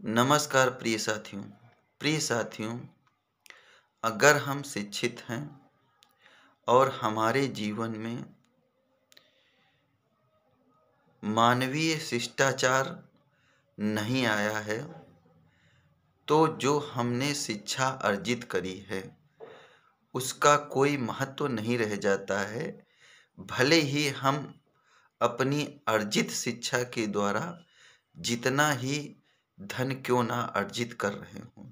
नमस्कार प्रिय साथियों, अगर हम शिक्षित हैं और हमारे जीवन में मानवीय शिष्टाचार नहीं आया है, तो जो हमने शिक्षा अर्जित करी है, उसका कोई महत्व नहीं रह जाता है, भले ही हम अपनी अर्जित शिक्षा के द्वारा जितना ही धन क्यों ना अर्जित कर रहे हों।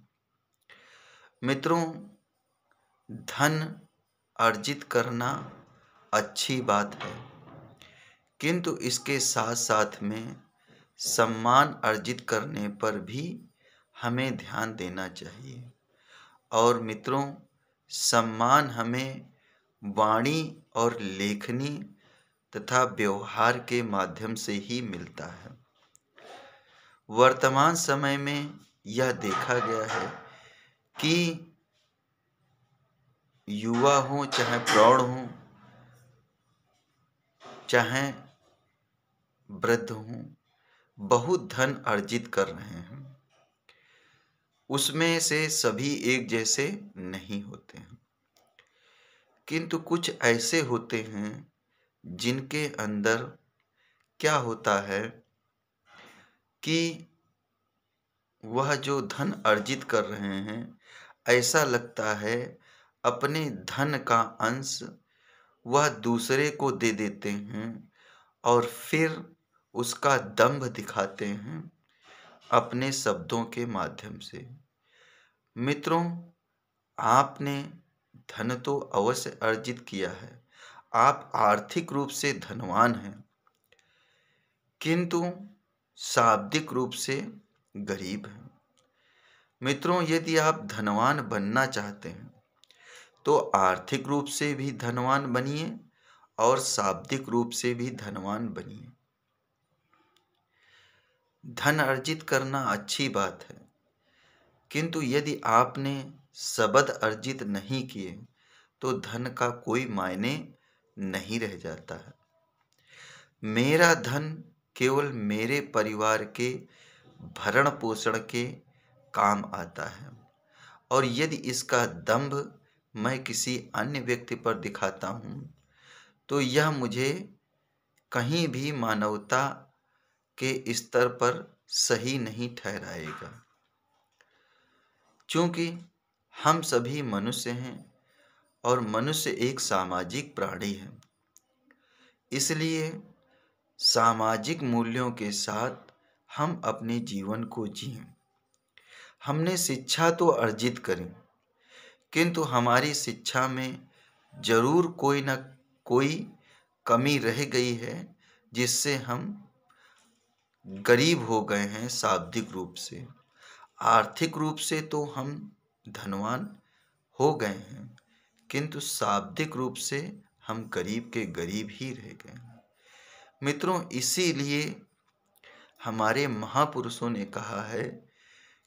मित्रों, धन अर्जित करना अच्छी बात है, किंतु इसके साथ साथ में सम्मान अर्जित करने पर भी हमें ध्यान देना चाहिए। और मित्रों, सम्मान हमें वाणी और लेखनी तथा व्यवहार के माध्यम से ही मिलता है। वर्तमान समय में यह देखा गया है कि युवा हों चाहे प्रौढ़ हों चाहे वृद्ध हों, बहुत धन अर्जित कर रहे हैं। उसमें से सभी एक जैसे नहीं होते हैं, किंतु कुछ ऐसे होते हैं जिनके अंदर क्या होता है कि वह जो धन अर्जित कर रहे हैं, ऐसा लगता है अपने धन का अंश वह दूसरे को दे देते हैं और फिर उसका दंभ दिखाते हैं अपने शब्दों के माध्यम से। मित्रों, आपने धन तो अवश्य अर्जित किया है, आप आर्थिक रूप से धनवान हैं, किंतु शाब्दिक रूप से गरीब हैं। मित्रों, यदि आप धनवान बनना चाहते हैं तो आर्थिक रूप से भी धनवान बनिए और शाब्दिक रूप से भी धनवान बनिए। धन अर्जित करना अच्छी बात है, किंतु यदि आपने शब्द अर्जित नहीं किए तो धन का कोई मायने नहीं रह जाता है। मेरा धन केवल मेरे परिवार के भरण पोषण के काम आता है, और यदि इसका दंभ मैं किसी अन्य व्यक्ति पर दिखाता हूँ तो यह मुझे कहीं भी मानवता के स्तर पर सही नहीं ठहराएगा। क्योंकि हम सभी मनुष्य हैं और मनुष्य एक सामाजिक प्राणी है, इसलिए सामाजिक मूल्यों के साथ हम अपने जीवन को जिएं। हमने शिक्षा तो अर्जित करी, किंतु हमारी शिक्षा में जरूर कोई न कोई कमी रह गई है, जिससे हम गरीब हो गए हैं शाब्दिक रूप से। आर्थिक रूप से तो हम धनवान हो गए हैं, किंतु शाब्दिक रूप से हम गरीब के गरीब ही रह गए हैं। मित्रों, इसीलिए हमारे महापुरुषों ने कहा है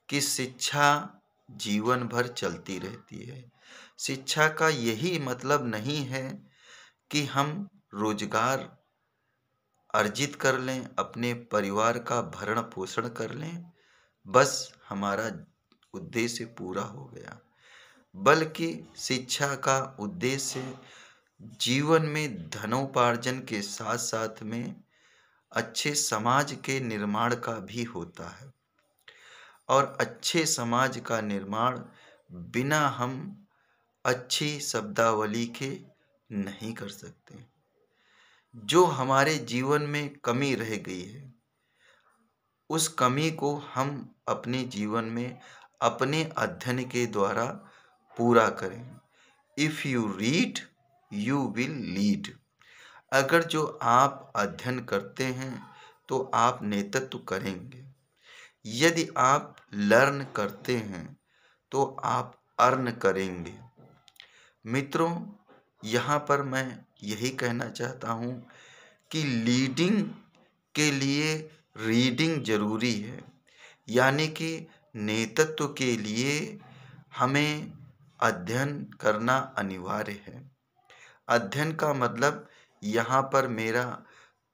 कि शिक्षा जीवन भर चलती रहती है। शिक्षा का यही मतलब नहीं है कि हम रोजगार अर्जित कर लें, अपने परिवार का भरण पोषण कर लें, बस हमारा उद्देश्य पूरा हो गया, बल्कि शिक्षा का उद्देश्य जीवन में धनोपार्जन के साथ साथ में अच्छे समाज के निर्माण का भी होता है। और अच्छे समाज का निर्माण बिना हम अच्छी शब्दावली के नहीं कर सकते। जो हमारे जीवन में कमी रह गई है, उस कमी को हम अपने जीवन में अपने अध्ययन के द्वारा पूरा करें। If you read you will lead. अगर जो आप अध्ययन करते हैं तो आप नेतृत्व करेंगे। यदि आप लर्न करते हैं तो आप अर्न करेंगे। मित्रों, यहाँ पर मैं यही कहना चाहता हूँ कि लीडिंग के लिए रीडिंग जरूरी है, यानी कि नेतृत्व के लिए हमें अध्ययन करना अनिवार्य है। अध्ययन का मतलब यहाँ पर मेरा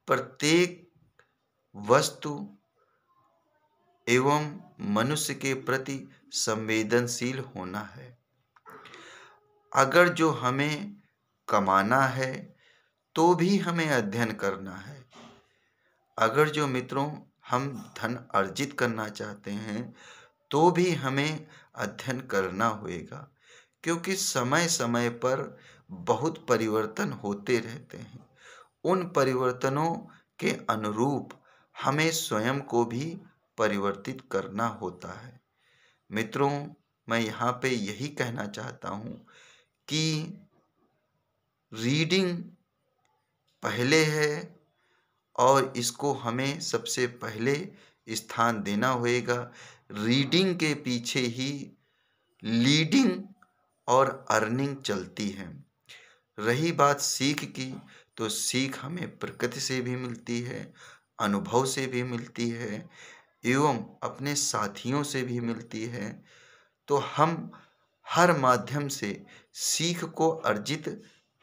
प्रत्येक वस्तु एवं मनुष्य के प्रति संवेदनशील होना है। अगर जो हमें कमाना है तो भी हमें अध्ययन करना है। अगर जो मित्रों हम धन अर्जित करना चाहते हैं तो भी हमें अध्ययन करना होगा, क्योंकि समय समय पर बहुत परिवर्तन होते रहते हैं। उन परिवर्तनों के अनुरूप हमें स्वयं को भी परिवर्तित करना होता है। मित्रों, मैं यहाँ पे यही कहना चाहता हूँ कि रीडिंग पहले है और इसको हमें सबसे पहले स्थान देना होगा। रीडिंग के पीछे ही लीडिंग और अर्निंग चलती है। रही बात सीख की, तो सीख हमें प्रकृति से भी मिलती है, अनुभव से भी मिलती है एवं अपने साथियों से भी मिलती है। तो हम हर माध्यम से सीख को अर्जित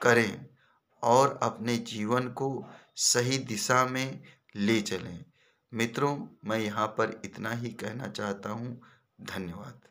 करें और अपने जीवन को सही दिशा में ले चलें। मित्रों, मैं यहाँ पर इतना ही कहना चाहता हूँ। धन्यवाद।